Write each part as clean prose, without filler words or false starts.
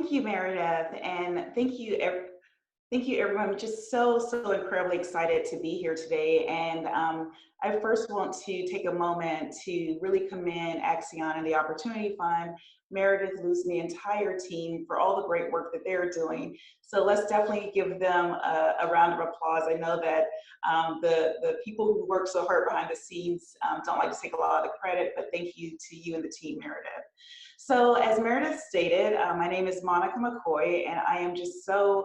Thank you, Meredith, and thank you, everyone. I'm just so incredibly excited to be here today. And I first want to take a moment to really commend Accion and the Opportunity Fund, Meredith, Luz, and the entire team for all the great work that they're doing. So let's definitely give them a round of applause. I know that the people who work so hard behind the scenes don't like to take a lot of the credit, but thank you to you and the team, Meredith. So as Meredith stated, my name is Monica McCoy, and I am just so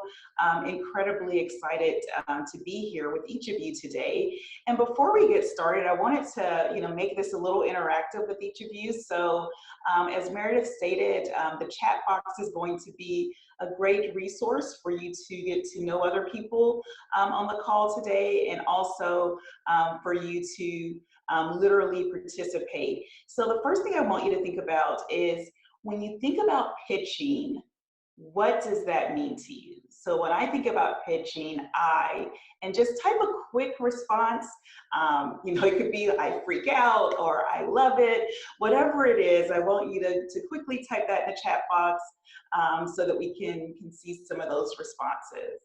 incredibly excited to be here with each of you today. And before we get started, I wanted to make this a little interactive with each of you. So as Meredith stated, the chat box is going to be a great resource for you to get to know other people on the call today, and also for you to literally participate. So the first thing I want you to think about is, when you think about pitching, what does that mean to you? So when I think about pitching, and just type a quick response. It could be I freak out or I love it, whatever it is. I want you to quickly type that in the chat box so that we can see some of those responses.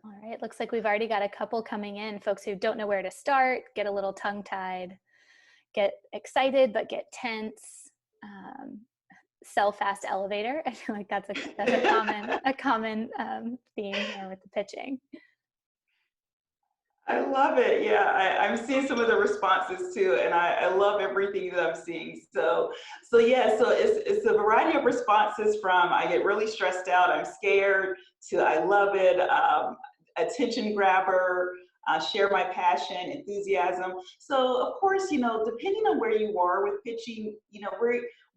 All right, looks like we've already got a couple coming in, folks who don't know where to start, get a little tongue-tied, get excited but get tense. Sell fast elevator. I feel like that's a common theme here with the pitching. I love it. Yeah, I'm seeing some of the responses too, and I love everything that I'm seeing. So yeah, so it's a variety of responses, from I get really stressed out, I'm scared, to I love it, attention grabber, share my passion, enthusiasm. So of course, depending on where you are with pitching,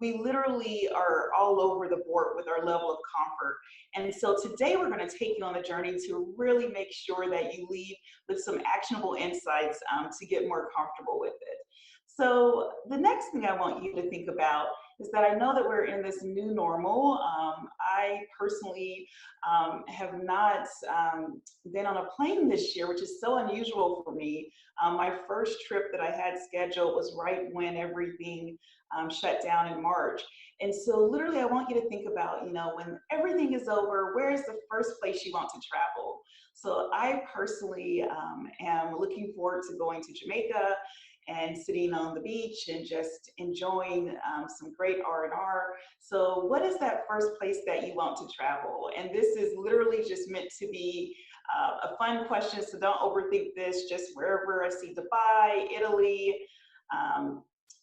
we literally are all over the board with our level of comfort. And so today we're going to take you on the journey to really make sure that you leave with some actionable insights to get more comfortable with it. So the next thing I want you to think about is that I know that we're in this new normal. I personally have not been on a plane this year, which is so unusual for me. My first trip that I had scheduled was right when everything shut down in March. And so literally I want you to think about, when everything is over, where is the first place you want to travel? So I personally am looking forward to going to Jamaica and sitting on the beach and just enjoying some great R&R. So what is that first place that you want to travel? And this is literally just meant to be a fun question, so don't overthink this. Just wherever I see Dubai, Italy,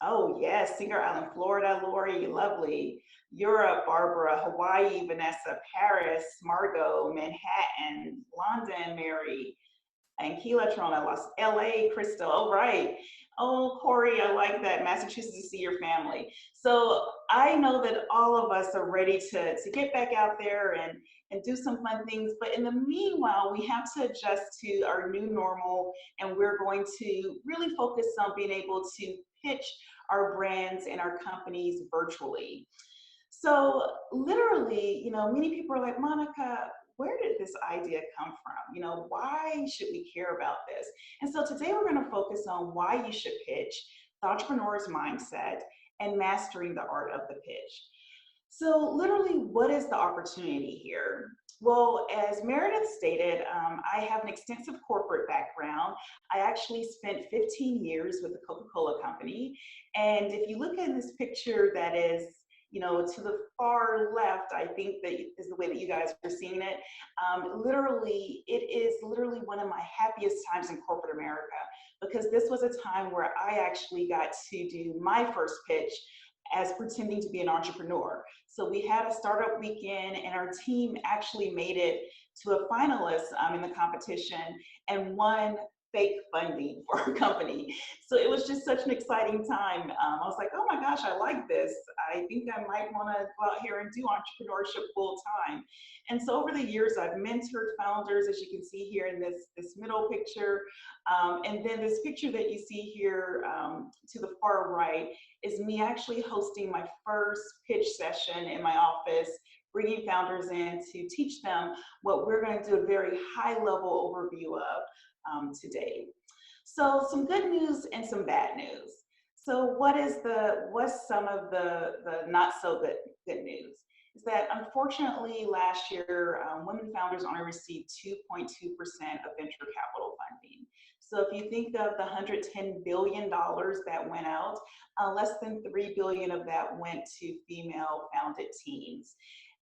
oh yes, Singer Island, Florida, Lori, lovely. Europe, Barbara, Hawaii, Vanessa, Paris, Margot, Manhattan, London, Mary, and Keela, Toronto, LA, Crystal, all right. Oh, Corey, I like that. Massachusetts, to see your family. So I know that all of us are ready to get back out there and do some fun things. But in the meanwhile, we have to adjust to our new normal, and we're going to really focus on being able to pitch our brands and our companies virtually. So literally, many people are like, Monica, where did this idea come from? Why should we care about this? And so today we're going to focus on why you should pitch, the entrepreneur's mindset, and mastering the art of the pitch. So literally, what is the opportunity here? Well, as Meredith stated, I have an extensive corporate background. I actually spent 15 years with the Coca-Cola Company. And if you look at this picture that is to the far left, I think that is the way that you guys are seeing it. Literally, it is literally one of my happiest times in corporate America, because this was a time where I actually got to do my first pitch as pretending to be an entrepreneur. So we had a startup weekend, and our team actually made it to a finalist in the competition and won fake funding for our company. So it was just such an exciting time. I was like, oh my gosh, I like this. I think I might want to go out here and do entrepreneurship full time. And so over the years, I've mentored founders, as you can see here in this middle picture. And then this picture that you see here to the far right is me actually hosting my first pitch session in my office, bringing founders in to teach them what we're going to do a very high level overview of today. So some good news and some bad news. So what's some of the not so good news is that unfortunately last year women founders only received 2.2% of venture capital funding. So if you think of the $110 billion that went out, less than 3 billion of that went to female founded teams.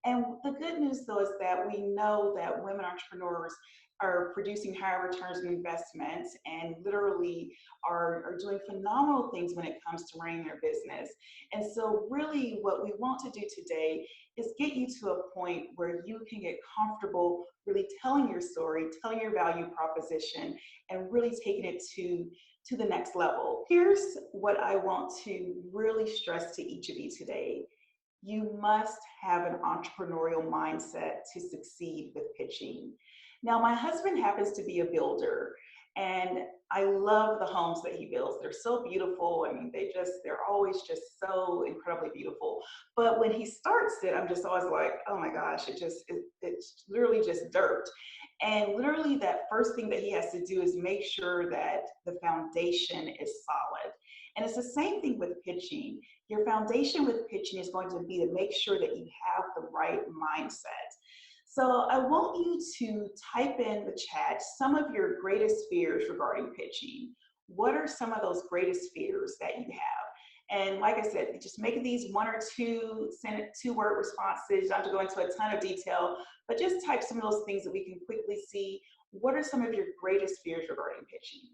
And the good news though is that we know that women entrepreneurs are producing higher returns on investments and literally are doing phenomenal things when it comes to running their business. And so really what we want to do today is get you to a point where you can get comfortable really telling your story, telling your value proposition, and really taking it to the next level. Here's what I want to really stress to each of you today. You must have an entrepreneurial mindset to succeed with pitching. Now, my husband happens to be a builder, and I love the homes that he builds. They're so beautiful. I mean, they're always just so incredibly beautiful. But when he starts it, I'm just always like, oh my gosh, it's literally just dirt. And literally that first thing that he has to do is make sure that the foundation is solid. And it's the same thing with pitching. Your foundation with pitching is going to be to make sure that you have the right mindset. So I want you to type in the chat some of your greatest fears regarding pitching. What are some of those greatest fears that you have? And like I said, just make these 1 or 2 two-word responses. You don't have to go into a ton of detail, but just type some of those things that we can quickly see. What are some of your greatest fears regarding pitching?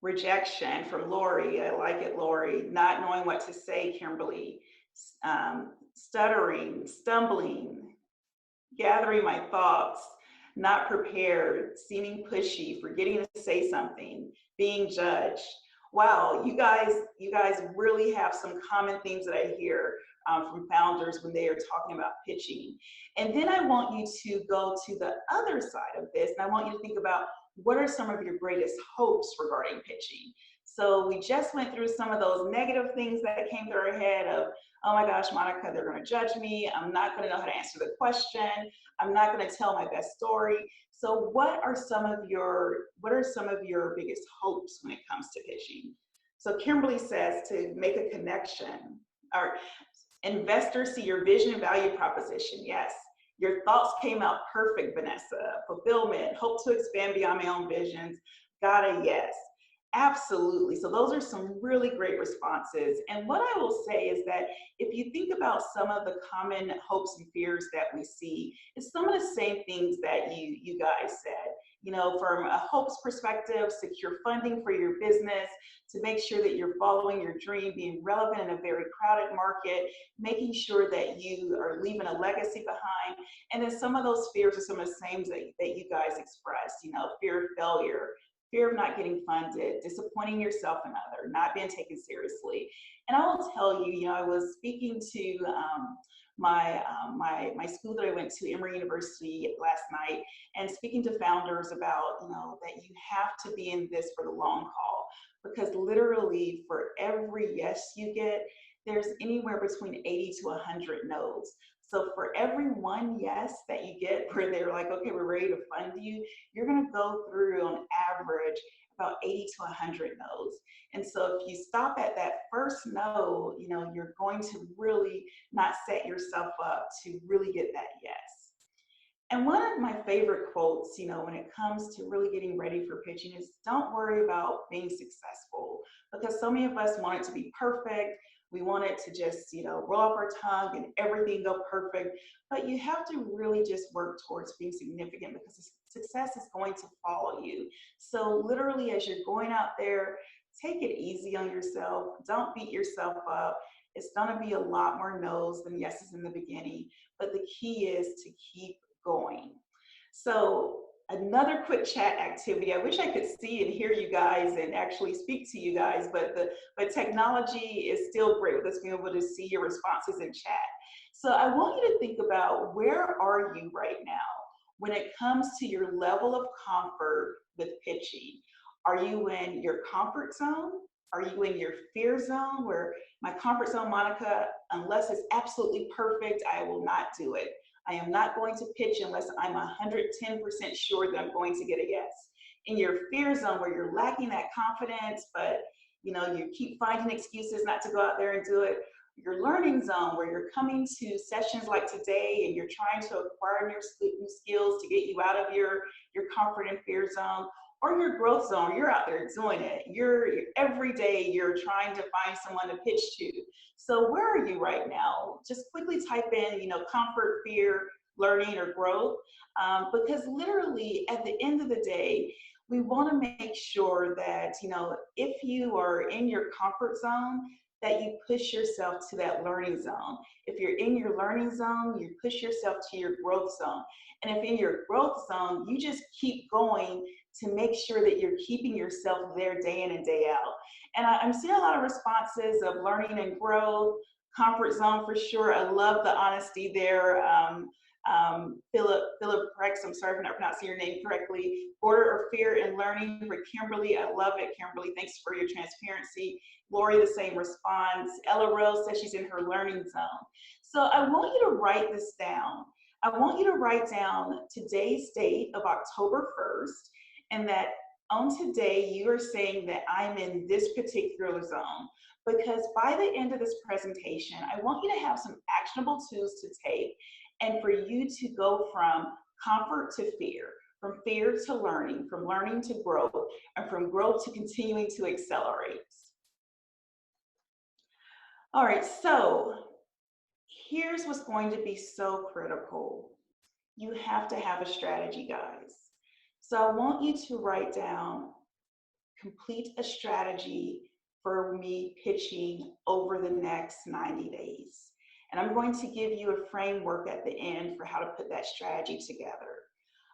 Rejection from Lori. I like it, Lori. Not knowing what to say, Kimberly. Stuttering, stumbling, gathering my thoughts, not prepared, seeming pushy, forgetting to say something, being judged. Wow, you guys really have some common themes that I hear from founders when they are talking about pitching. And then I want you to go to the other side of this, and I want you to think about what are some of your greatest hopes regarding pitching. So we just went through some of those negative things that came through our head of, oh my gosh, Monica, they're going to judge me. I'm not going to know how to answer the question. I'm not going to tell my best story. So what are some of your biggest hopes when it comes to pitching? So Kimberly says to make a connection, or investors see your vision and value proposition. Yes. Your thoughts came out perfect, Vanessa. Fulfillment, hope to expand beyond my own visions. Got a yes. Absolutely. So those are some really great responses. And what I will say is that if you think about some of the common hopes and fears that we see, it's some of the same things that you guys said. You know, from a hopes perspective, secure funding for your business, to make sure that you're following your dream, being relevant in a very crowded market, making sure that you are leaving a legacy behind. And then some of those fears are some of the same that you guys expressed, you know, fear of failure, fear of not getting funded, disappointing yourself and other, not being taken seriously. And I will tell you, you know, I was speaking to my school that I went to, Emory University, last night, and speaking to founders about, you know, that you have to be in this for the long haul, because literally for every yes you get, there's anywhere between 80 to 100 no's. So for every one yes that you get where they're like, okay, we're ready to fund you, you're going to go through on average about 80 to 100 no's. And so if you stop at that first no, you know, you're going to really not set yourself up to really get that yes. And one of my favorite quotes, you know, when it comes to really getting ready for pitching is, don't worry about being successful, because so many of us want it to be perfect. We want it to just, you know, roll off our tongue and everything go perfect. But you have to really just work towards being significant, because success is going to follow you. So literally, as you're going out there, take it easy on yourself. Don't beat yourself up. It's going to be a lot more no's than yeses in the beginning. But the key is to keep going. So another quick chat activity. I wish I could see and hear you guys and actually speak to you guys, but technology is still great with us being able to see your responses in chat. So I want you to think about, where are you right now when it comes to your level of comfort with pitching? Are you in your comfort zone? Are you in your fear zone, where my comfort zone, Monica, unless it's absolutely perfect, I will not do it? I am not going to pitch unless I'm 110% sure that I'm going to get a yes. In your fear zone where you're lacking that confidence, but you keep finding excuses not to go out there and do it. Your learning zone where you're coming to sessions like today and you're trying to acquire new skills to get you out of your comfort and fear zone, or your growth zone, you're out there doing it. Every day you're trying to find someone to pitch to. So where are you right now? Just quickly type in, comfort, fear, learning, or growth, because literally at the end of the day, we want to make sure that, if you are in your comfort zone, that you push yourself to that learning zone. If you're in your learning zone, you push yourself to your growth zone. And if in your growth zone, you just keep going to make sure that you're keeping yourself there day in and day out. And I'm seeing a lot of responses of learning and growth, comfort zone for sure. I love the honesty there. Philip Rex, I'm sorry for not pronouncing your name correctly. Border or fear and learning for Kimberly. I love it, Kimberly. Thanks for your transparency. Lori, the same response. Ella Rose says she's in her learning zone. So I want you to write this down. I want you to write down today's date of October 1st, and that on today you are saying that I'm in this particular zone. Because by the end of this presentation, I want you to have some actionable tools to take and for you to go from comfort to fear, from fear to learning, from learning to growth, and from growth to continuing to accelerate. All right, so here's what's going to be so critical. You have to have a strategy, guys. So I want you to write down, complete a strategy for me pitching over the next 90 days. And I'm going to give you a framework at the end for how to put that strategy together.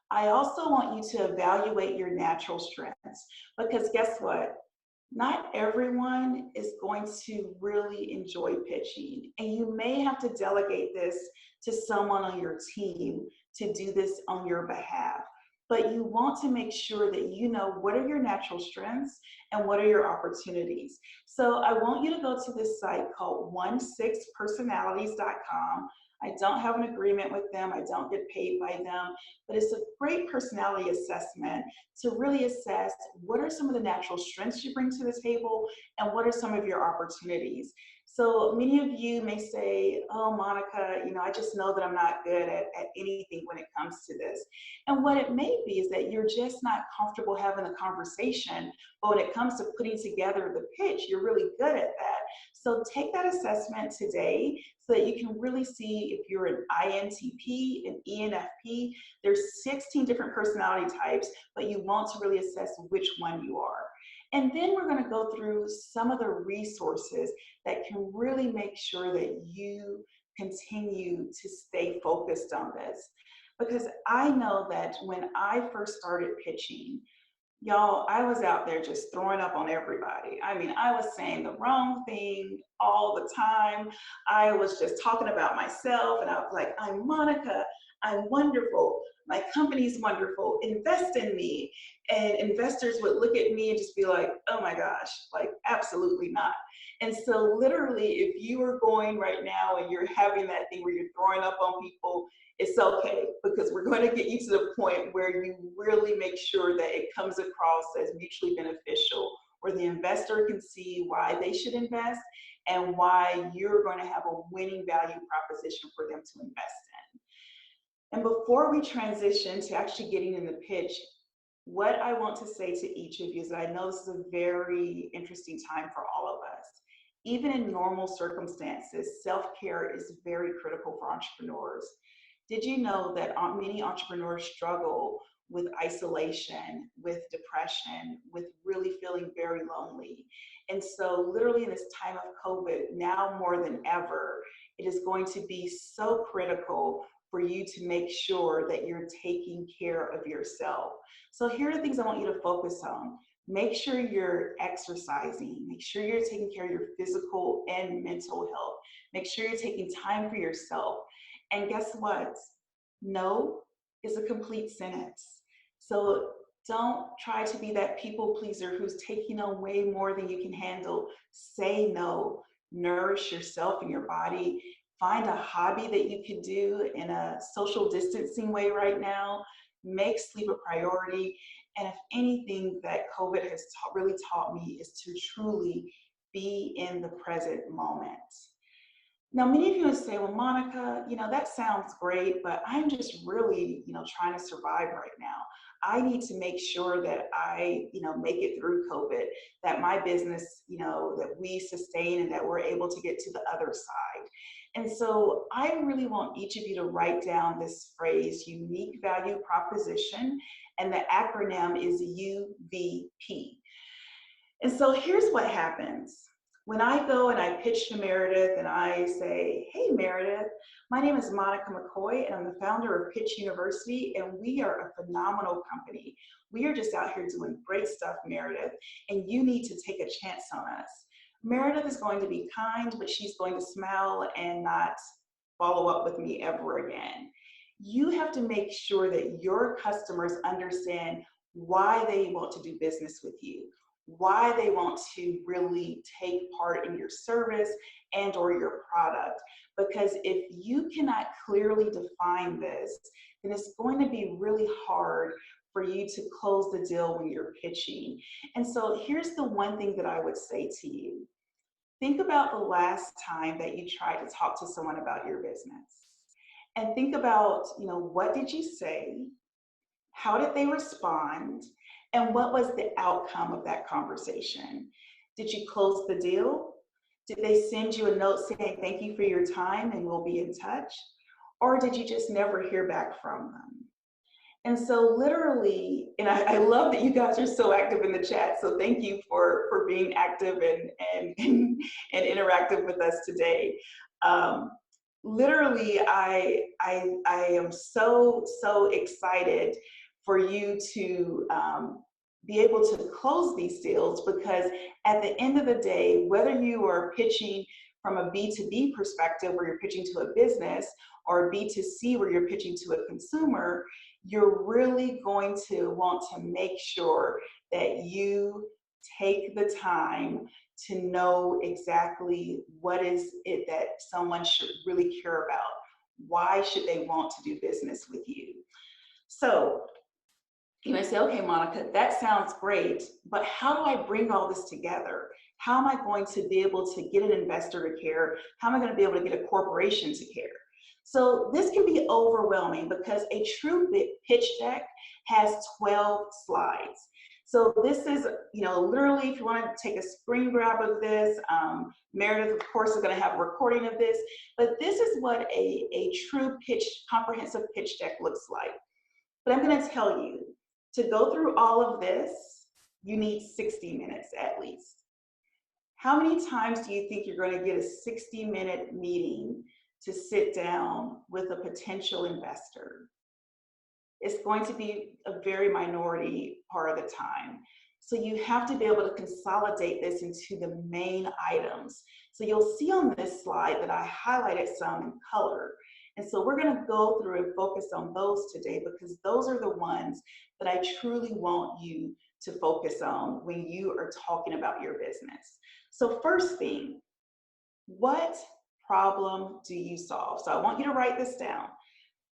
I also want you to evaluate your natural strengths, because guess what? Not everyone is going to really enjoy pitching, and you may have to delegate this to someone on your team to do this on your behalf. But you want to make sure that you know what are your natural strengths and what are your opportunities. So I want you to go to this site called 16personalities.com. I don't have an agreement with them. I don't get paid by them, but it's a great personality assessment to really assess what are some of the natural strengths you bring to the table and what are some of your opportunities. So many of you may say, oh, Monica, I just know that I'm not good at anything when it comes to this. And what it may be is that you're just not comfortable having a conversation, but when it comes to putting together the pitch, you're really good at that. So take that assessment today so that you can really see if you're an INTP, an ENFP. There's 16 different personality types, but you want to really assess which one you are. And then we're going to go through some of the resources that can really make sure that you continue to stay focused on this. Because I know that when I first started pitching, y'all, I was out there just throwing up on everybody. I mean, I was saying the wrong thing all the time. I was just talking about myself, and I was like, I'm Monica, I'm wonderful, my company's wonderful, invest in me. And investors would look at me and just be like, oh my gosh, like absolutely not. And so literally, if you are going right now and you're having that thing where you're throwing up on people, it's okay, because we're going to get you to the point where you really make sure that it comes across as mutually beneficial, where the investor can see why they should invest and why you're going to have a winning value proposition for them to invest in. And before we transition to actually getting in the pitch, what I want to say to each of you is that I know this is a very interesting time for all of us. Even in normal circumstances, self-care is very critical for entrepreneurs. Did you know that many entrepreneurs struggle with isolation, with depression, with really feeling very lonely? And so literally in this time of COVID, now more than ever, it is going to be so critical for you to make sure that you're taking care of yourself. So here are the things I want you to focus on. Make sure you're exercising. Make sure you're taking care of your physical and mental health. Make sure you're taking time for yourself. And guess what? No is a complete sentence. So don't try to be that people pleaser who's taking on way more than you can handle. Say no. Nourish yourself and your body. find a hobby that you can do in a social distancing way right now. Make sleep a priority. And if anything that COVID has really taught me is to truly be in the present moment. Now, many of you would say, well, Monica, that sounds great, but I'm just really, trying to survive right now. I need to make sure that I, make it through COVID, that my business, that we sustain and that we're able to get to the other side. And so I really want each of you to write down this phrase, unique value proposition, and the acronym is UVP. And so here's what happens. When I go and I pitch to Meredith and I say, hey, Meredith, my name is Monica McCoy and I'm the founder of Pitch University, and we are a phenomenal company. We are just out here doing great stuff, Meredith, and you need to take a chance on us. Meredith is going to be kind, but she's going to smile and not follow up with me ever again. You have to make sure that your customers understand why they want to do business with you, why they want to really take part in your service and or your product. Because if you cannot clearly define this, then it's going to be really hard for you to close the deal when you're pitching. And so here's the one thing that I would say to you. Think about the last time that you tried to talk to someone about your business. And think about, what did you say? How did they respond? And what was the outcome of that conversation? Did you close the deal? Did they send you a note saying, thank you for your time and we'll be in touch? Or did you just never hear back from them? And so literally, and I love that you guys are so active in the chat. So thank you for being active and interactive with us today. Literally, I am so excited for you to be able to close these deals, because at the end of the day, whether you are pitching from a B2B perspective where you're pitching to a business, or B2C where you're pitching to a consumer, you're really going to want to make sure that you take the time to know exactly what is it that someone should really care about. Why should they want to do business with you? So you might say, okay, Monica, that sounds great, but how do I bring all this together? How am I going to be able to get an investor to care? How am I going to be able to get a corporation to care? So this can be overwhelming because a true pitch deck has 12 slides. So this is, literally, if you want to take a screen grab of this, Meredith, of course, is going to have a recording of this, but this is what a true comprehensive pitch deck looks like. But I'm going to tell you, to go through all of this, you need 60 minutes at least. How many times do you think you're going to get a 60-minute meeting to sit down with a potential investor? It's going to be a very minority part of the time. So you have to be able to consolidate this into the main items. So you'll see on this slide that I highlighted some in color. And so we're going to go through and focus on those today, because those are the ones that I truly want you to focus on when you are talking about your business. So first thing, what problem do you solve? So I want you to write this down.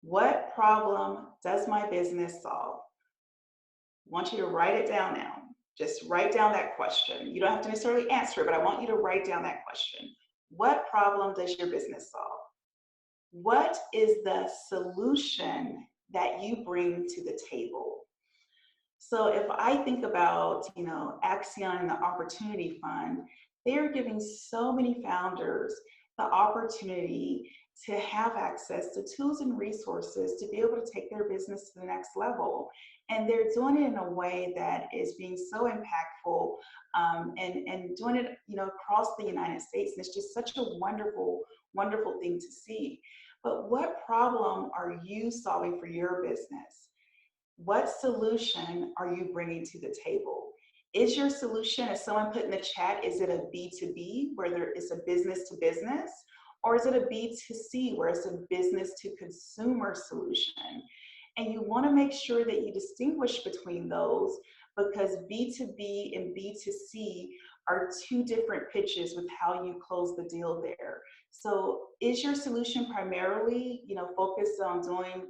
What problem does my business solve? I want you to write it down now. Just write down that question. You don't have to necessarily answer it, but I want you to write down that question. What problem does your business solve? What is the solution that you bring to the table? So if I think about, Accion and the Opportunity Fund, they're giving so many founders the opportunity to have access to tools and resources to be able to take their business to the next level. And they're doing it in a way that is being so impactful, and doing it, across the United States. And it's just such a wonderful, wonderful thing to see. But what problem are you solving for your business? What solution are you bringing to the table? Is your solution, as someone put in the chat, is it a B2B where there is a business to business? Or is it a B2C where it's a business to consumer solution? And you want to make sure that you distinguish between those, because B2B and B2C are two different pitches with how you close the deal there. So is your solution primarily, focused on doing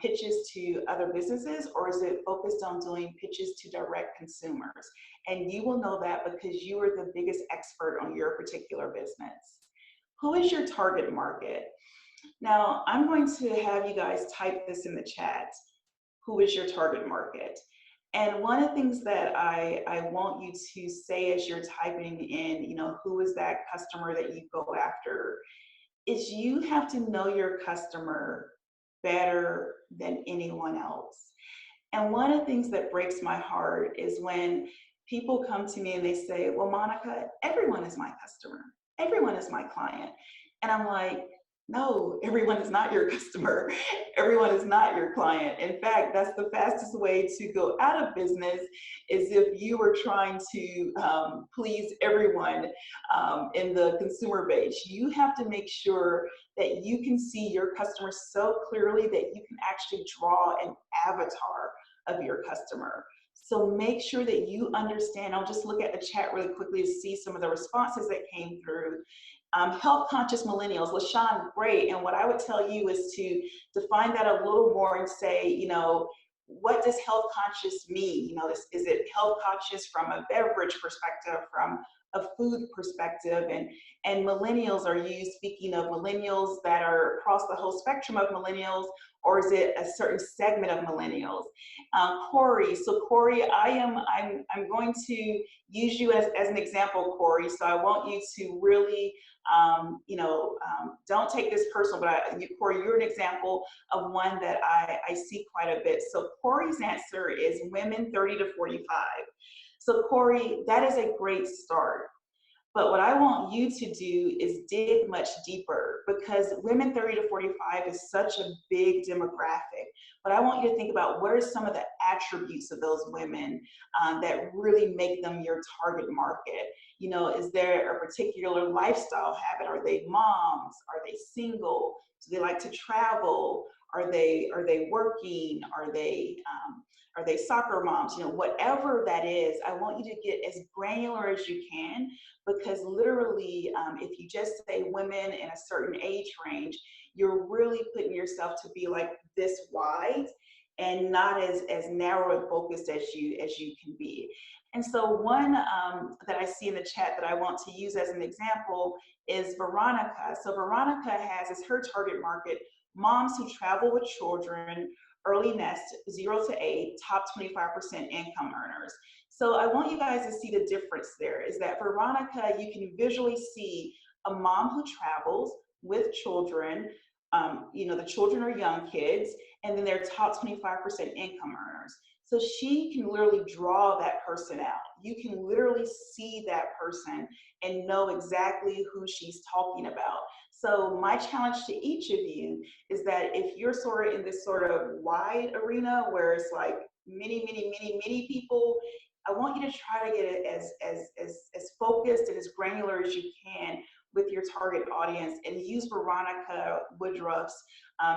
pitches to other businesses, or is it focused on doing pitches to direct consumers? And you will know that because you are the biggest expert on your particular business. Who is your target market? Now, I'm going to have you guys type this in the chat. Who is your target market? And one of the things that I want you to say as you're typing in, who is that customer that you go after, is you have to know your customer better than anyone else. And one of the things that breaks my heart is when people come to me and they say, well, Monica, everyone is my customer. Everyone is my client. And I'm like, no, everyone is not your customer. Everyone is not your client. In fact, that's the fastest way to go out of business, is if you were trying to please everyone in the consumer base. You have to make sure that you can see your customer so clearly that you can actually draw an avatar of your customer. So make sure that you understand. I'll just look at the chat really quickly to see some of the responses that came through. Health conscious millennials, LaShawn, great. And what I would tell you is to define that a little more and say, what does health conscious mean? Is it health conscious from a beverage perspective, from a food perspective? And millennials, are you speaking of millennials that are across the whole spectrum of millennials, or is it a certain segment of millennials? Corey, so Corey, I'm going to use you as an example, Corey. So I want you to really, don't take this personal, but Corey, you're an example of one that I see quite a bit. So Corey's answer is women 30 to 45. So Corey, that is a great start. But what I want you to do is dig much deeper, because women 30 to 45 is such a big demographic. But I want you to think about what are some of the attributes of those women that really make them your target market. Is there a particular lifestyle habit? Are they moms? Are they single? Do they like to travel? Are they working? Are they soccer moms? Whatever that is, I want you to get as granular as you can, because literally, if you just say women in a certain age range, you're really putting yourself to be like this wide and not as narrow and focused as you can be. And so one that I see in the chat that I want to use as an example is Veronica. So Veronica has as her target market moms who travel with children, early nest, 0 to 8, top 25% income earners. So I want you guys to see the difference there, is that Veronica, you can visually see a mom who travels with children. The children are young kids, and then they're top 25% income earners. So she can literally draw that person out. You can literally see that person and know exactly who she's talking about. So my challenge to each of you is that if you're sort of in this sort of wide arena where it's like many people, I want you to try to get it as focused and as granular as you can with your target audience, and use Veronica Woodruff's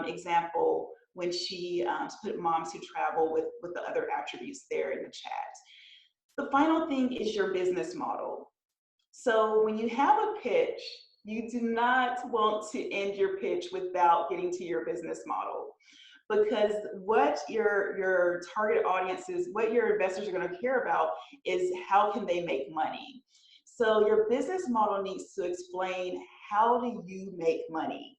example when she put moms who travel with the other attributes there in the chat. The final thing is your business model. So when you have a pitch, you do not want to end your pitch without getting to your business model, because what your target audiences, what your investors are going to care about is how can they make money. So your business model needs to explain, how do you make money?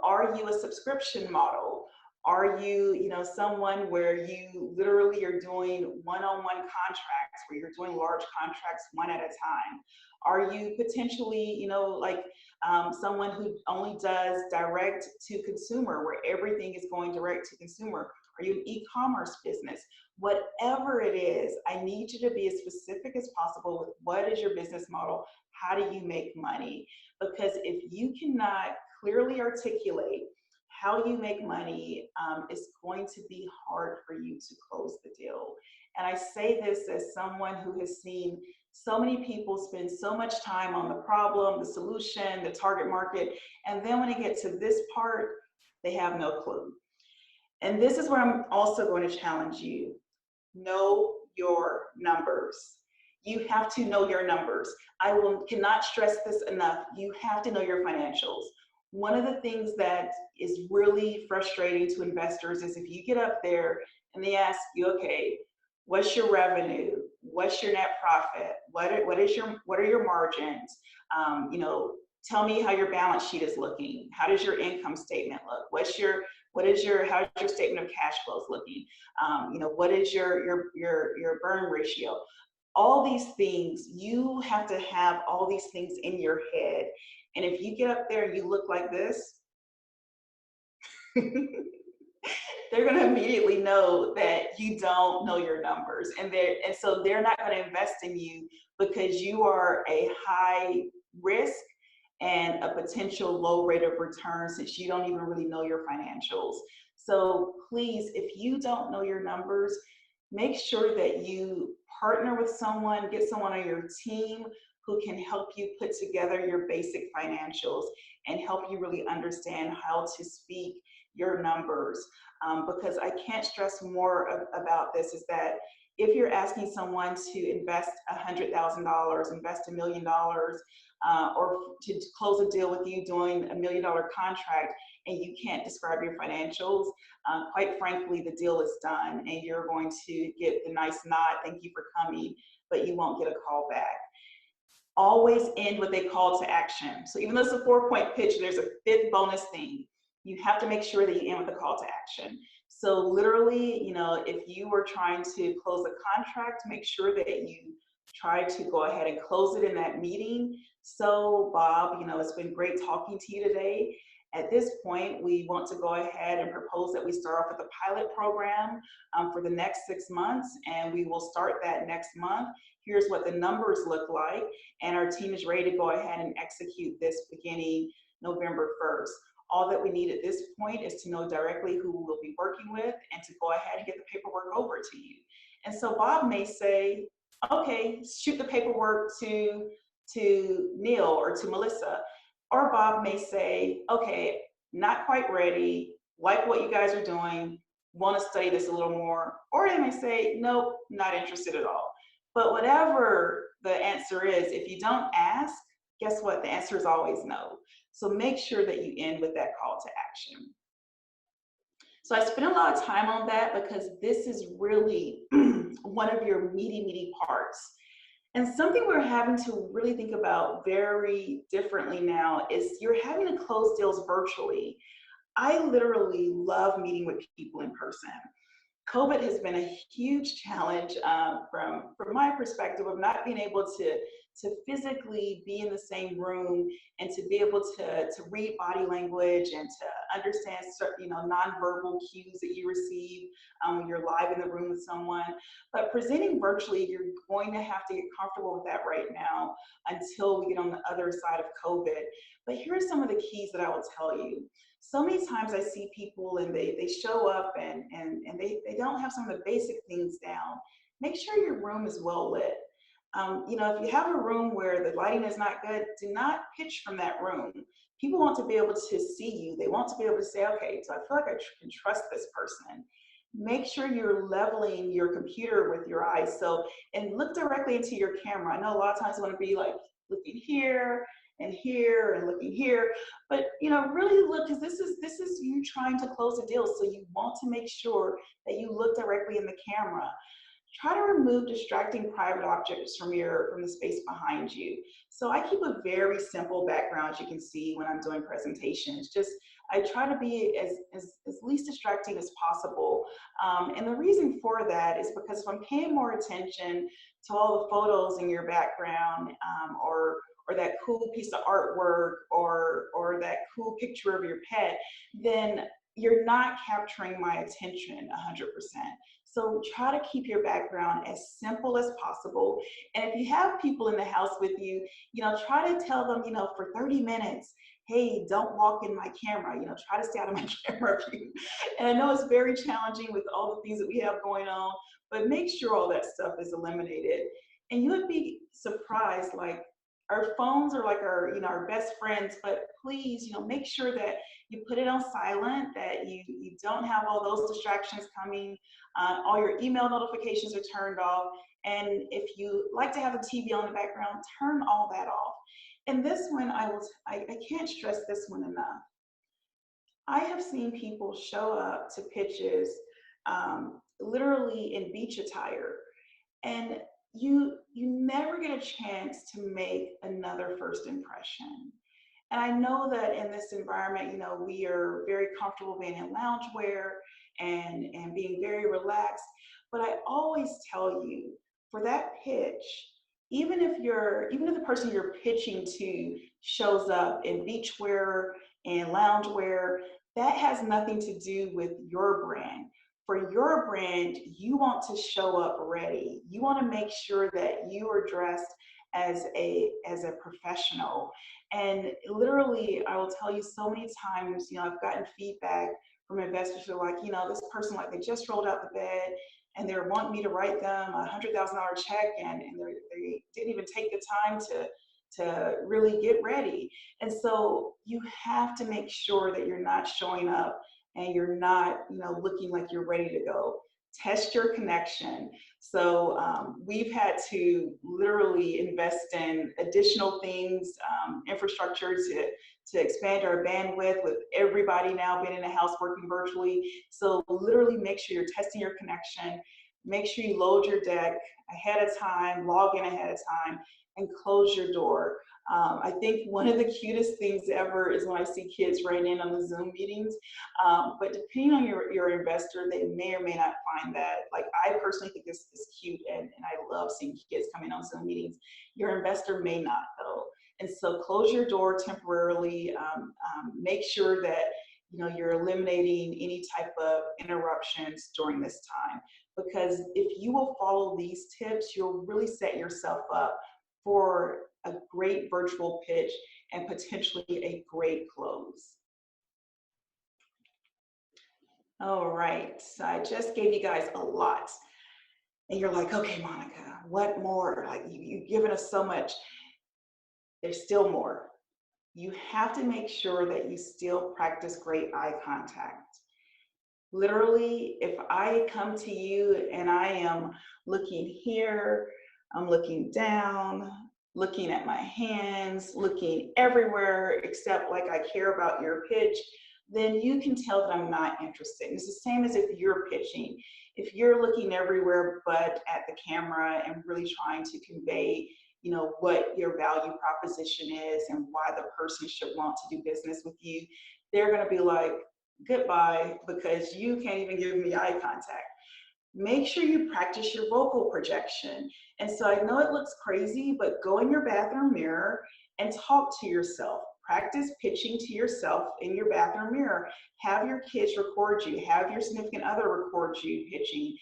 Are you a subscription model? Are you, someone where you literally are doing one-on-one contracts, where you're doing large contracts one at a time? Are you potentially, someone who only does direct to consumer, where everything is going direct to consumer? Are you an e-commerce business? Whatever it is, I need you to be as specific as possible with what is your business model? How do you make money? Because if you cannot clearly articulate how you make money, it's going to be hard for you to close the deal. And I say this as someone who has seen so many people spend so much time on the problem, the solution, the target market, and then when they get to this part, they have no clue. And this is where I'm also going to challenge you. know your numbers. You have to know your numbers. Cannot stress this enough. You have to know your financials. One of the things that is really frustrating to investors is if you get up there and they ask you, okay, what's your revenue? What's your net profit? What are your margins? You know, tell me how your balance sheet is looking. How does your income statement look? How's your statement of cash flows looking? You know, what is your burn ratio? All these things, you have to have all these things in your head. And if you get up there and you look like this, they're going to immediately know that you don't know your numbers, and so they're not going to invest in you because you are a high risk and a potential low rate of return, since you don't even really know your financials. So please, if you don't know your numbers, make sure that you partner with someone, get someone on your team who can help you put together your basic financials and help you really understand how to speak your numbers. Because I can't stress more about this, is that if you're asking someone to invest $100,000, invest $1 million, or to close a deal with you doing $1 million contract, and you can't describe your financials, quite frankly, the deal is done and you're going to get the nice nod, thank you for coming, but you won't get a call back. Always end with a call to action. So even though it's a 4-point pitch, there's a 5th bonus thing. You have to make sure that you end with a call to action. So literally, you know, if you were trying to close a contract, make sure that you try to go ahead and close it in that meeting. So Bob, you know, it's been great talking to you today. At this point, we want to go ahead and propose that we start off with a pilot program for the next 6 months, and we will start that next month. Here's what the numbers look like, and our team is ready to go ahead and execute this beginning November 1st. All that we need at this point is to know directly who we'll be working with and to go ahead and get the paperwork over to you. And so Bob may say, okay, shoot the paperwork to Neil or to Melissa. Or Bob may say, okay, not quite ready, like what you guys are doing, want to study this a little more. Or they may say, nope, not interested at all. But whatever the answer is, if you don't ask, guess what? The answer is always no. So make sure that you end with that call to action. So I spent a lot of time on that because this is really one of your meaty parts. And something we're having to really think about very differently now is you're having to close deals virtually. I literally love meeting with people in person. COVID has been a huge challenge from my perspective of not being able to physically be in the same room and to be able to read body language and to understand certain, nonverbal cues that you receive when you're live in the room with someone. But presenting virtually, you're going to have to get comfortable with that right now until we get on the other side of COVID. But here are some of the keys that I will tell you. So many times I see people and they show up and they don't have some of the basic things down. Make sure your room is well lit. If you have a room where the lighting is not good, do not pitch from that room. People want to be able to see you. They want to be able to say, okay, so I feel like I can trust this person. Make sure you're leveling your computer with your eyes. And look directly into your camera. I know a lot of times you want to be like looking here and here and looking here, but really look, because this is you trying to close a deal. So you want to make sure that you look directly in the camera. Try to remove distracting private objects from the space behind you. So I keep a very simple background, as you can see when I'm doing presentations. I try to be as least distracting as possible. And the reason for that is because if I'm paying more attention to all the photos in your background, or that cool piece of artwork, or that cool picture of your pet, then you're not capturing my attention 100%. So try to keep your background as simple as possible. And if you have people in the house with you, try to tell them, for 30 minutes, hey, don't walk in my camera, try to stay out of my camera view. And I know it's very challenging with all the things that we have going on, but make sure all that stuff is eliminated. And you would be surprised, like, our phones are like our, our best friends, but please, make sure that you put it on silent, that you don't have all those distractions coming. All your email notifications are turned off. And if you like to have a TV on the background, turn all that off. And this one, I can't stress this one enough. I have seen people show up to pitches literally in beach attire, and you never get a chance to make another first impression. And I know that in this environment, we are very comfortable being in loungewear and being very relaxed. But I always tell you, for that pitch, even if the person you're pitching to shows up in beachwear and loungewear, that has nothing to do with your brand. For your brand, you want to show up ready. You want to make sure that you are dressed as a professional. And literally, I will tell you so many times, I've gotten feedback from investors who are like, this person, like, they just rolled out the bed and they're wanting me to write them a $100,000 check, and they didn't even take the time to really get ready. And so you have to make sure that you're not showing up and you're not, looking like you're ready to go. Test your connection. So we've had to literally invest in additional things, infrastructure to expand our bandwidth, with everybody now being in the house working virtually. So literally make sure you're testing your connection. Make sure you load your deck ahead of time, log in ahead of time, and close your door. I think one of the cutest things ever is when I see kids write in on the Zoom meetings. But depending on your investor, they may or may not find that. Like, I personally think this is cute, and I love seeing kids come in on Zoom meetings. Your investor may not, though. And so close your door temporarily. Make sure that you're eliminating any type of interruptions during this time. Because if you will follow these tips, you'll really set yourself up for a great virtual pitch and potentially a great close. All right, so I just gave you guys a lot. And you're like, okay, Monica, what more? Like, you've given us so much. There's still more. You have to make sure that you still practice great eye contact. Literally, if I come to you and I am looking here, I'm looking down, looking at my hands, looking everywhere except like I care about your pitch, then you can tell that I'm not interested. It's the same as if you're pitching. If you're looking everywhere but at the camera and really trying to convey, what your value proposition is and why the person should want to do business with you, they're going to be like, goodbye, because you can't even give me eye contact. Make sure you practice your vocal projection. And so I know it looks crazy, but go in your bathroom mirror and talk to yourself. Practice pitching to yourself in your bathroom mirror. Have your kids record you. Have your significant other record you pitching.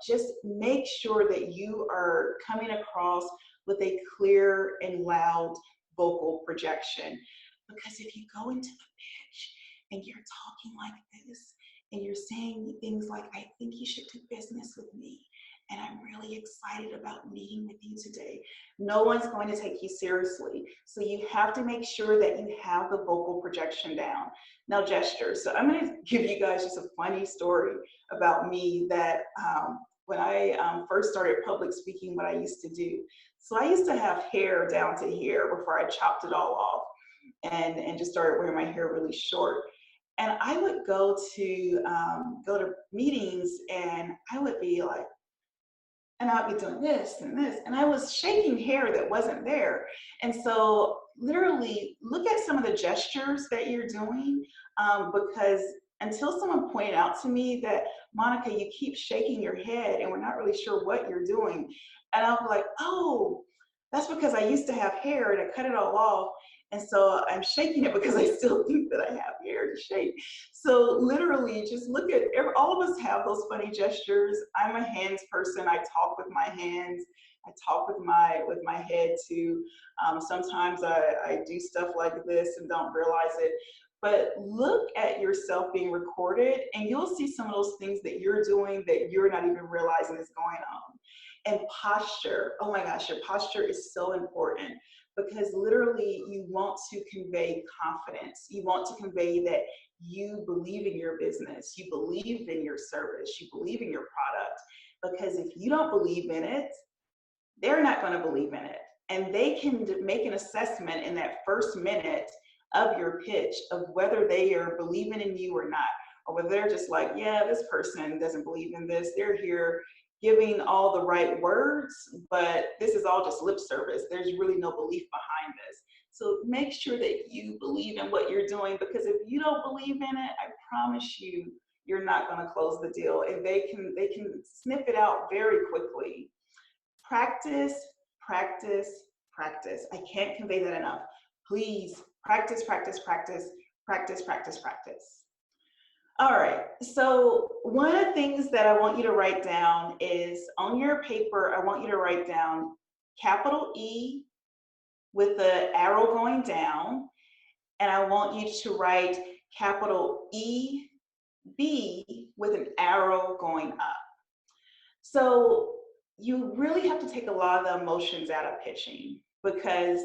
Just make sure that you are coming across with a clear and loud vocal projection. Because if you go into the pitch and you're talking like this, and you're saying things like, I think you should do business with me, and I'm really excited about meeting with you today, no one's going to take you seriously. So you have to make sure that you have the vocal projection down. Now, gestures. So I'm going to give you guys just a funny story about me that when I first started public speaking, what I used to do. So I used to have hair down to here before I chopped it all off and just started wearing my hair really short. And I would go to meetings, and I would be like, and I'd be doing this and this, and I was shaking hair that wasn't there. And so literally look at some of the gestures that you're doing, because until someone pointed out to me that, Monica, you keep shaking your head and we're not really sure what you're doing. And I'll be like, oh, that's because I used to have hair and I cut it all off. And so I'm shaking it because I still think that I have hair to shake. So literally just look at, all of us have those funny gestures. I'm a hands person. I talk with my hands. I talk with my head too. Sometimes I do stuff like this and don't realize it. but look at yourself being recorded and you'll see some of those things that you're doing that you're not even realizing is going on. And posture, oh my gosh, your posture is so important because literally you want to convey confidence. You want to convey that you believe in your business, you believe in your service, you believe in your product. Because if you don't believe in it, they're not going to believe in it. And they can make an assessment in that first minute of your pitch of whether they are believing in you or not, or whether they're just like, yeah, this person doesn't believe in this. They're here giving all the right words, but this is all just lip service. There's really no belief behind this. So make sure that you believe in what you're doing, because if you don't believe in it, I promise you, you're not going to close the deal. And they can sniff it out very quickly. Practice, practice, practice. I can't convey that enough. Please practice, practice, practice, practice, practice, practice. All right, so one of the things that I want you to write down is on your paper, I want you to write down capital E with the arrow going down, and I want you to write capital EB with an arrow going up. So you really have to take a lot of the emotions out of pitching, because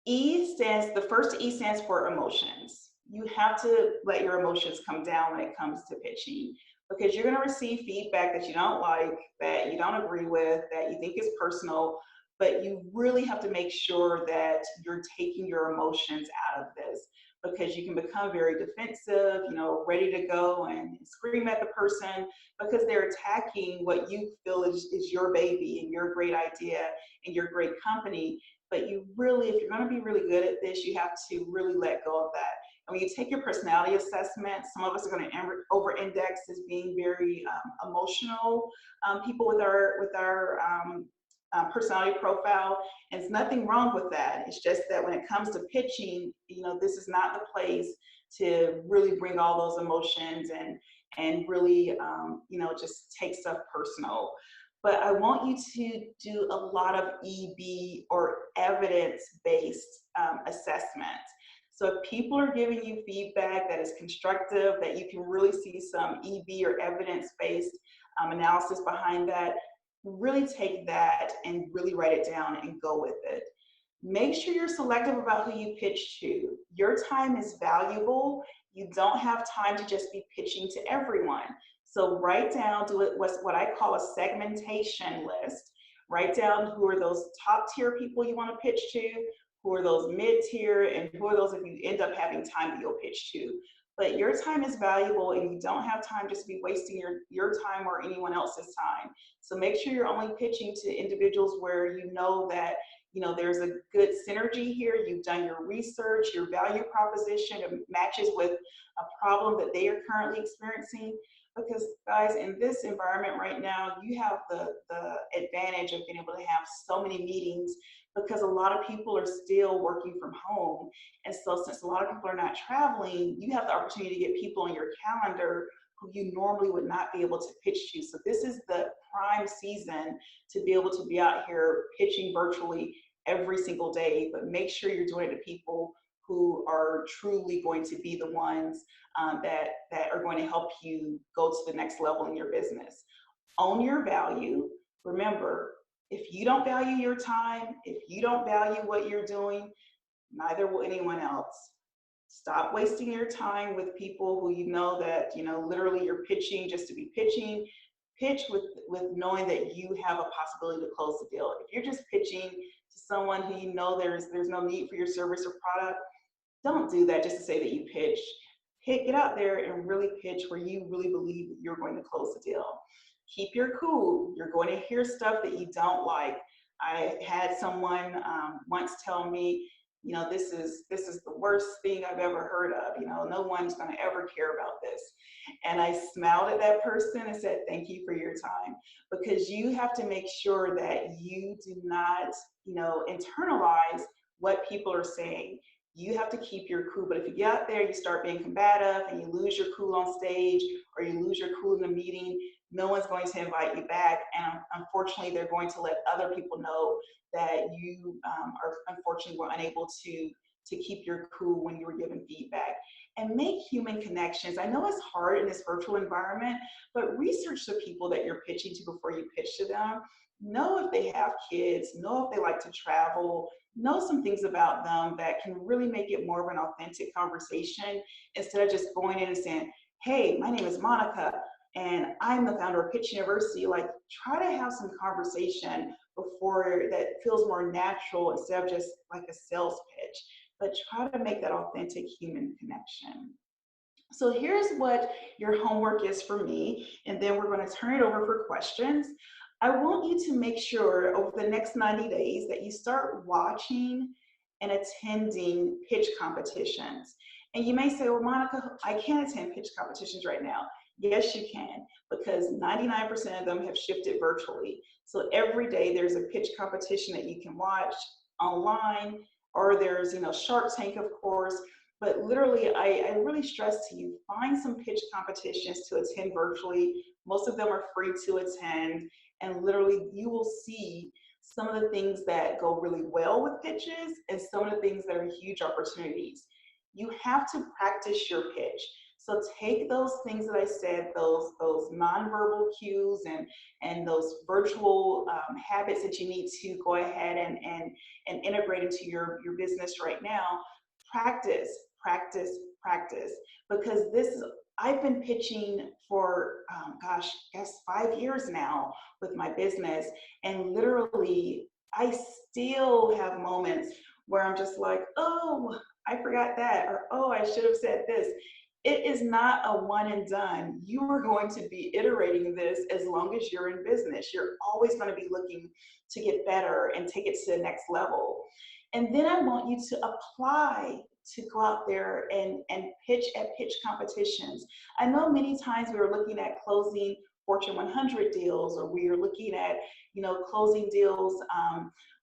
the first E stands for emotions. You have to let your emotions come down when it comes to pitching, because you're going to receive feedback that you don't like, that you don't agree with, that you think is personal, but you really have to make sure that you're taking your emotions out of this, because you can become very defensive, ready to go and scream at the person because they're attacking what you feel is your baby and your great idea and your great company. But you really, if you're going to be really good at this, you have to really let go of that. And when you take your personality assessment, some of us are going to over-index as being very emotional people with our personality profile. And there's nothing wrong with that. It's just that when it comes to pitching, this is not the place to really bring all those emotions and really, just take stuff personal. But I want you to do a lot of EB, or evidence-based assessment. So if people are giving you feedback that is constructive, that you can really see some EB or evidence-based analysis behind that, really take that and really write it down and go with it. Make sure you're selective about who you pitch to. Your time is valuable. You don't have time to just be pitching to everyone. So write down, do it what I call a segmentation list. Write down who are those top tier people you want to pitch to, who are those mid tier, and who are those if you end up having time that you'll pitch to. But your time is valuable and you don't have time just to be wasting your time or anyone else's time. So make sure you're only pitching to individuals where you know that there's a good synergy here. You've done your research, your value proposition, it matches with a problem that they are currently experiencing. Because guys, in this environment right now, you have the advantage of being able to have so many meetings, because a lot of people are still working from home. And so since a lot of people are not traveling, you have the opportunity to get people on your calendar who you normally would not be able to pitch to. So this is the prime season to be able to be out here pitching virtually every single day, but make sure you're doing it to people who are truly going to be the ones that are going to help you go to the next level in your business. Own your value. Remember, if you don't value your time, if you don't value what you're doing, neither will anyone else. Stop wasting your time with people who that, literally you're pitching just to be pitching. Pitch with knowing that you have a possibility to close the deal. If you're just pitching to someone who there's no need for your service or product, don't do that just to say that you pitch. Get out there and really pitch where you really believe that you're going to close the deal. Keep your cool. You're going to hear stuff that you don't like. I had someone once tell me, this is the worst thing I've ever heard of. No one's going to ever care about this. And I smiled at that person and said, thank you for your time, because you have to make sure that you do not, internalize what people are saying. You have to keep your cool. But if you get out there, you start being combative and you lose your cool on stage, or you lose your cool in a meeting, no one's going to invite you back. And unfortunately, they're going to let other people know that you unfortunately were unable to to keep your cool when you were giving feedback. And make human connections. I know it's hard in this virtual environment, but research the people that you're pitching to before you pitch to them. Know if they have kids, know if they like to travel, know some things about them that can really make it more of an authentic conversation instead of just going in and saying, hey, my name is Monica and I'm the founder of Pitch University. Like, try to have some conversation before that feels more natural instead of just like a sales pitch, but try to make that authentic human connection. So here's what your homework is for me, and then we're going to turn it over for questions. I want you to make sure over the next 90 days that you start watching and attending pitch competitions. And you may say, well, Monica, I can't attend pitch competitions right now. Yes, you can, because 99% of them have shifted virtually. So every day there's a pitch competition that you can watch online, or there's, Shark Tank, of course. But literally, I really stress to you, find some pitch competitions to attend virtually. Most of them are free to attend. And literally, you will see some of the things that go really well with pitches and some of the things that are huge opportunities. You have to practice your pitch. So take those things that I said, those nonverbal cues and those virtual habits that you need to go ahead and integrate into your business right now. Practice, practice, practice. Because I've been pitching for, 5 years now with my business. And literally, I still have moments where I'm just like, oh, I forgot that, or oh, I should have said this. It is not a one and done. You are going to be iterating this as long as you're in business. You're always going to be looking to get better and take it to the next level. And then I want you to apply to go out there and pitch at pitch competitions. I know many times we were looking at closing Fortune 100 deals, or we are looking at, closing deals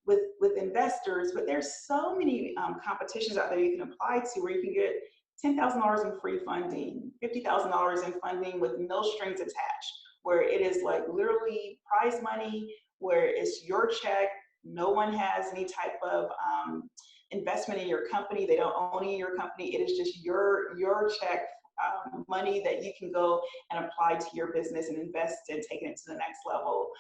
with investors, but there's so many competitions out there you can apply to where you can get $10,000 in free funding, $50,000 in funding with no strings attached, where it is like literally prize money, where it's your check. No one has any type of investment in your company. They don't own any of your company. It is just your check money that you can go and apply to your business and invest and take it to the next level.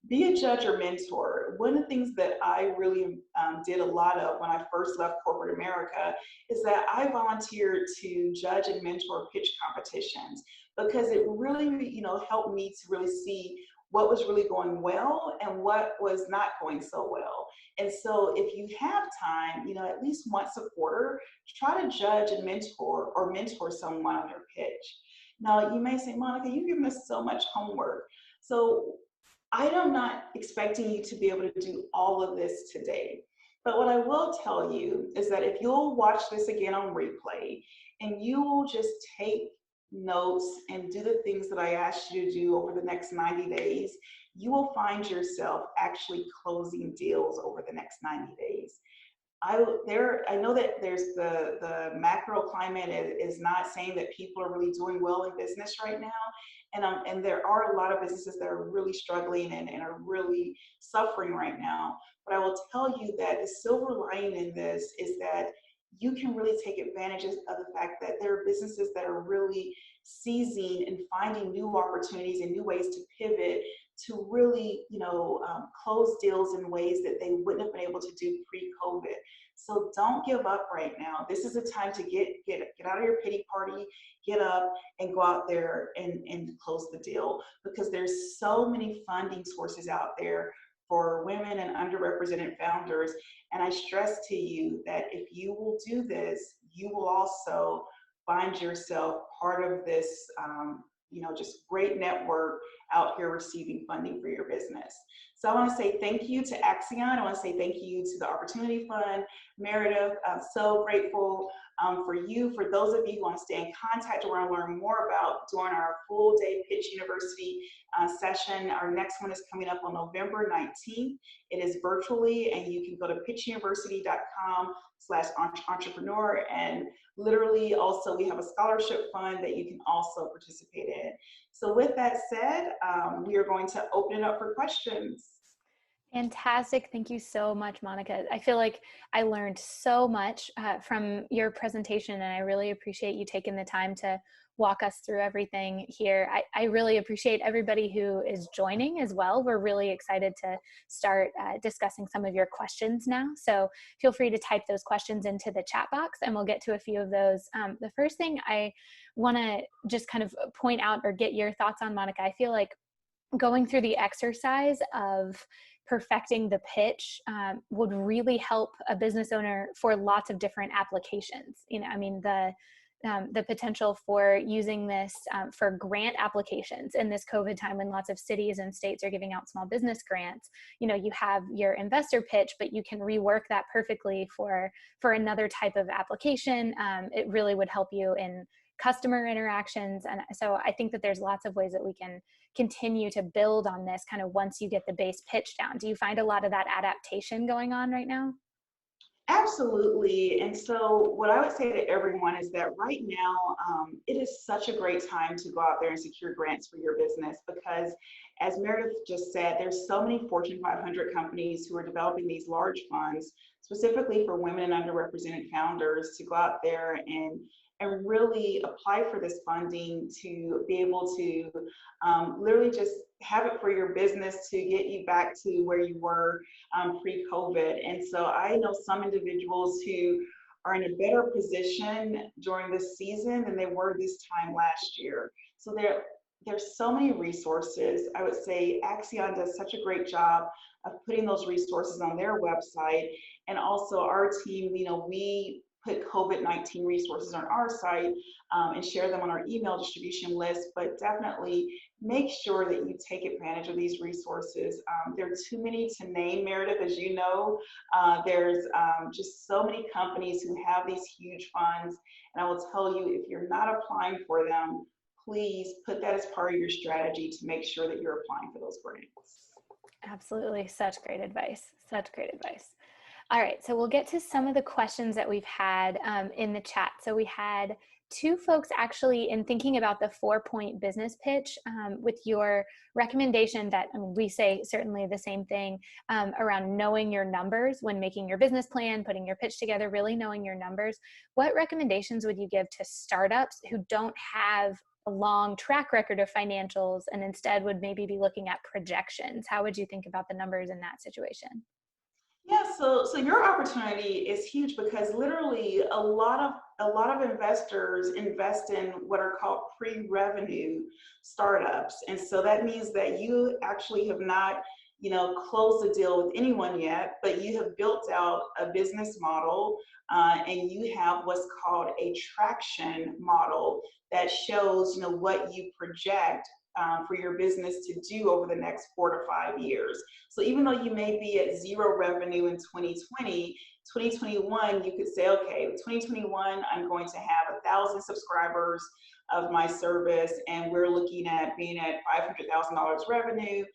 Be a judge or mentor. One of the things that I really did a lot of when I first left corporate America is that I volunteered to judge and mentor pitch competitions, because it really, helped me to really see what was really going well and what was not going so well. And so if you have time, at least once a quarter, try to judge and mentor someone on their pitch. Now, you may say, Monica, you've given us so much homework. So I am not expecting you to be able to do all of this today. But what I will tell you is that if you'll watch this again on replay and you will just take notes and do the things that I asked you to do over the next 90 days, you will find yourself actually closing deals over the next 90 days. I know that there's the macro climate is not saying that people are really doing well in business right now. And there are a lot of businesses that are really struggling and are really suffering right now. But I will tell you that the silver lining in this is that you can really take advantage of the fact that there are businesses that are really seizing and finding new opportunities and new ways to pivot to really, close deals in ways that they wouldn't have been able to do pre-COVID. So don't give up right now. This is a time to get out of your pity party, get up and go out there and close the deal, because there's so many funding sources out there for women and underrepresented founders. And I stress to you that if you will do this, you will also find yourself part of this, just great network out here receiving funding for your business. So I want to say thank you to Accion. I want to say thank you to the Opportunity Fund. Meredith, I'm so grateful for you. For those of you who want to stay in contact or want to learn more about doing our full day Pitch University session, our next one is coming up on November 19th. It is virtually, and you can go to pitchuniversity.com/entrepreneur. And literally also we have a scholarship fund that you can also participate in. So with that said, we are going to open it up for questions. Fantastic. Thank you so much, Monica. I feel like I learned so much from your presentation, and I really appreciate you taking the time to walk us through everything here. I really appreciate everybody who is joining as well. We're really excited to start discussing some of your questions now. So feel free to type those questions into the chat box, and we'll get to a few of those. The first thing I want to just kind of point out or get your thoughts on, Monica, I feel like going through the exercise of perfecting the pitch would really help a business owner for lots of different applications. I mean, the potential for using this for grant applications in this COVID time when lots of cities and states are giving out small business grants. You have your investor pitch, but you can rework that perfectly for another type of application. It really would help you in customer interactions. And so I think that there's lots of ways that we can continue to build on this kind of once you get the base pitch down. Do you find a lot of that adaptation going on right now? Absolutely. And so what I would say to everyone is that right now, it is such a great time to go out there and secure grants for your business because, as Meredith just said, there's so many Fortune 500 companies who are developing these large funds specifically for women and underrepresented founders to go out there and really apply for this funding to be able to literally just have it for your business to get you back to where you were pre-COVID. And so I know some individuals who are in a better position during this season than they were this time last year. So there's so many resources. I would say Accion does such a great job of putting those resources on their website. And also our team, we put COVID-19 resources on our site and share them on our email distribution list, but definitely make sure that you take advantage of these resources. There are too many to name, Meredith, as you know. There's just so many companies who have these huge funds, and I will tell you, if you're not applying for them, please put that as part of your strategy to make sure that you're applying for those grants. Absolutely. Such great advice. Such great advice. All right, so we'll get to some of the questions that we've had in the chat. So we had two folks actually in thinking about the 4-point business pitch with your recommendation that, we say certainly the same thing around knowing your numbers when making your business plan, putting your pitch together, really knowing your numbers. What recommendations would you give to startups who don't have a long track record of financials and instead would maybe be looking at projections? How would you think about the numbers in that situation? Yeah, so your opportunity is huge because literally a lot of investors invest in what are called pre-revenue startups, and so that means that you actually have not closed a deal with anyone yet, but you have built out a business model and you have what's called a traction model that shows what you project for your business to do over the next 4 to 5 years. So even though you may be at zero revenue in 2020, 2021, you could say, okay, 2021, I'm going to have 1,000 subscribers of my service, and we're looking at being at $500,000 revenue.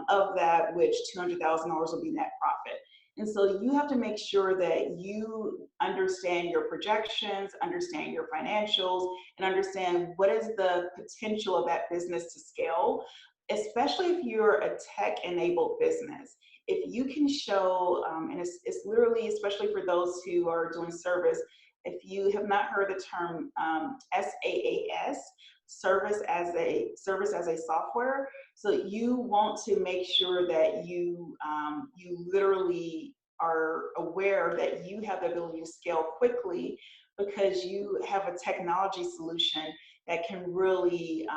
Of that, which $200,000 will be net profit. And so you have to make sure that you understand your projections, understand your financials, and understand what is the potential of that business to scale, especially if you're a tech-enabled business. If you can show, and it's literally, especially for those who are doing service, if you have not heard the term SaaS, service as a software. So you want to make sure that you literally are aware that you have the ability to scale quickly because you have a technology solution that can really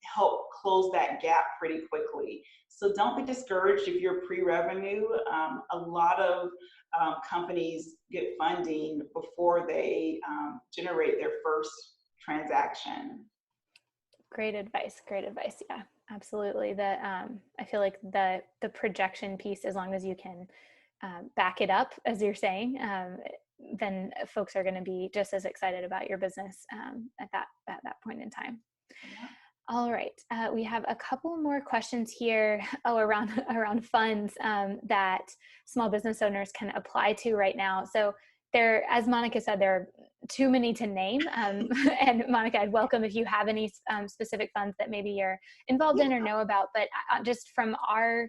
help close that gap pretty quickly. So don't be discouraged if you're pre-revenue. A lot of companies get funding before they generate their first transaction. Great advice. Great advice. Yeah, absolutely. I feel like the projection piece, as long as you can back it up, as you're saying, then folks are going to be just as excited about your business at that point in time. Yeah. All right. We have a couple more questions here around funds that small business owners can apply to right now. So there, as Monica said, there are too many to name. And Monica, I'd welcome if you have any specific funds that maybe you're involved in or know about. But just from our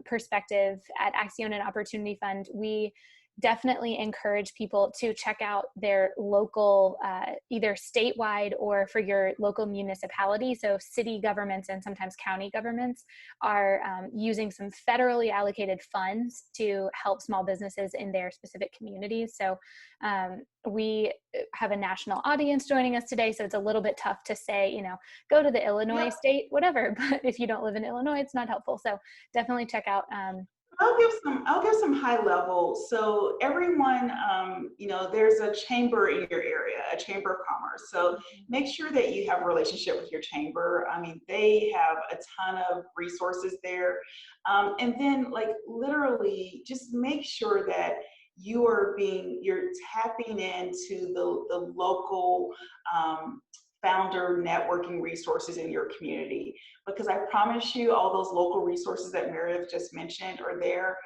perspective at Accion and Opportunity Fund, we definitely encourage people to check out their local, either statewide or for your local municipality. So city governments and sometimes county governments are using some federally allocated funds to help small businesses in their specific communities. So we have a national audience joining us today, so it's a little bit tough to say, go to the Illinois state, whatever. But if you don't live in Illinois, it's not helpful. So definitely check out I'll give some high level. So everyone, there's a chamber in your area, a chamber of commerce. So make sure that you have a relationship with your chamber. I mean, they have a ton of resources there. And then like literally just make sure that you're tapping into the local founder networking resources in your community, because I promise you all those local resources that Meredith just mentioned are there.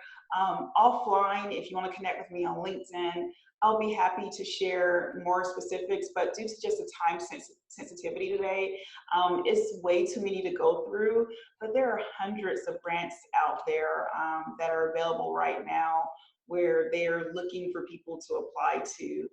Offline, if you want to connect with me on LinkedIn, I'll be happy to share more specifics, but due to just the time sensitivity today, it's way too many to go through, but there are hundreds of grants out there that are available right now where they're looking for people to apply to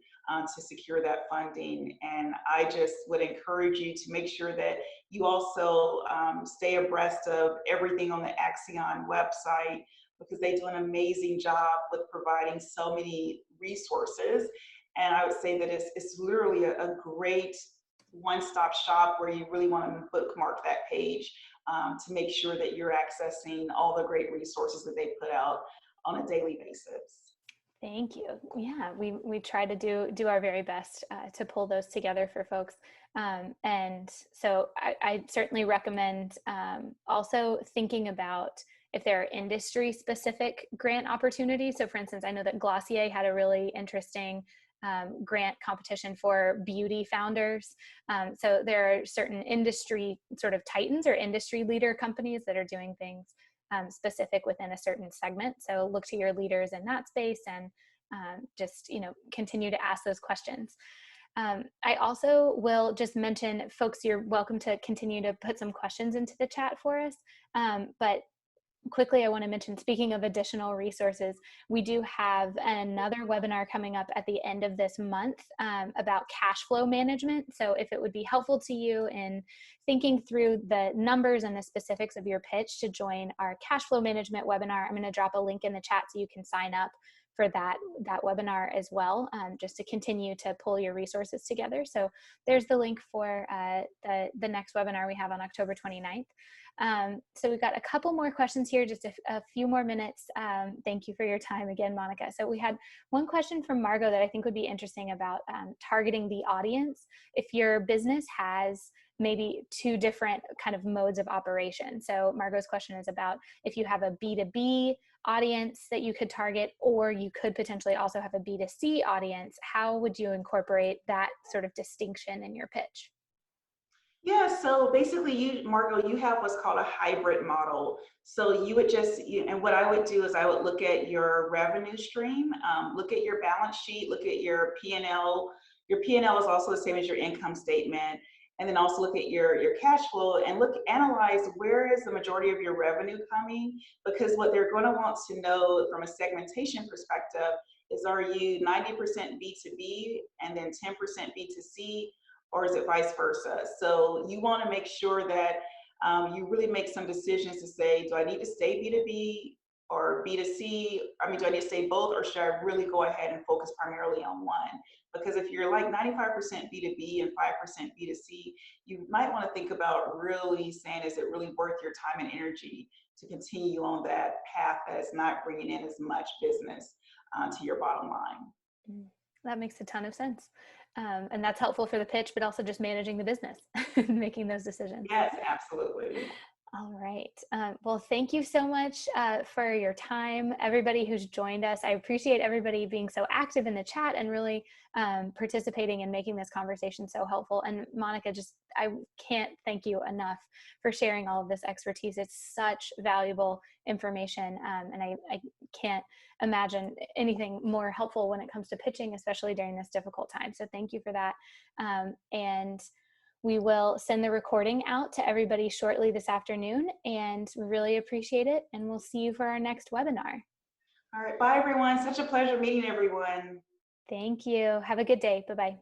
secure that funding. And I just would encourage you to make sure that you also stay abreast of everything on the Accion website, because they do an amazing job with providing so many resources. And I would say that it's literally a great one-stop shop where you really want to bookmark that page to make sure that you're accessing all the great resources that they put out on a daily basis. Thank you. Yeah, we try to do our very best to pull those together for folks. And so I certainly recommend also thinking about if there are industry specific grant opportunities. So for instance, I know that Glossier had a really interesting grant competition for beauty founders. So there are certain industry sort of titans or industry leader companies that are doing things specific within a certain segment. So look to your leaders in that space and just, continue to ask those questions. I also will just mention, folks, you're welcome to continue to put some questions into the chat for us. But quickly, I want to mention, speaking of additional resources, we do have another webinar coming up at the end of this month about cash flow management. So if it would be helpful to you in thinking through the numbers and the specifics of your pitch to join our cash flow management webinar, I'm going to drop a link in the chat so you can sign up for that webinar as well, just to continue to pull your resources together. So there's the link for the next webinar we have on October 29th. So we've got a couple more questions here, just a few more minutes. Thank you for your time again, Monica. So we had one question from Margot that I think would be interesting about targeting the audience. If your business has maybe two different kind of modes of operation. So Margot's question is about if you have a B2B audience that you could target, or you could potentially also have a B2C audience, how would you incorporate that sort of distinction in your pitch? Yeah, so basically Margot, you have what's called a hybrid model. So you would and what I would do is I would look at your revenue stream, look at your balance sheet, look at your P&L. Your P&L is also the same as your income statement. And then also look at your cash flow and analyze where is the majority of your revenue coming, because what they're going to want to know from a segmentation perspective is, are you 90% B2B and then 10% B2C, or is it vice versa? So you want to make sure that you really make some decisions to say, do I need to stay B2B or B2C? I mean, do I need to stay both, or should I really go ahead and focus primarily on one? Because if you're like 95% B2B and 5% B2C, you might want to think about really saying, is it really worth your time and energy to continue on that path that is not bringing in as much business to your bottom line? That makes a ton of sense. And that's helpful for the pitch, but also just managing the business, making those decisions. Yes, absolutely. All right. Well, thank you so much for your time, everybody who's joined us. I appreciate everybody being so active in the chat and really participating and making this conversation so helpful. And Monica, I can't thank you enough for sharing all of this expertise. It's such valuable information. And I can't imagine anything more helpful when it comes to pitching, especially during this difficult time. So thank you for that. And We will send the recording out to everybody shortly this afternoon, and really appreciate it. And we'll see you for our next webinar. All right. Bye, everyone. Such a pleasure meeting everyone. Thank you. Have a good day. Bye-bye.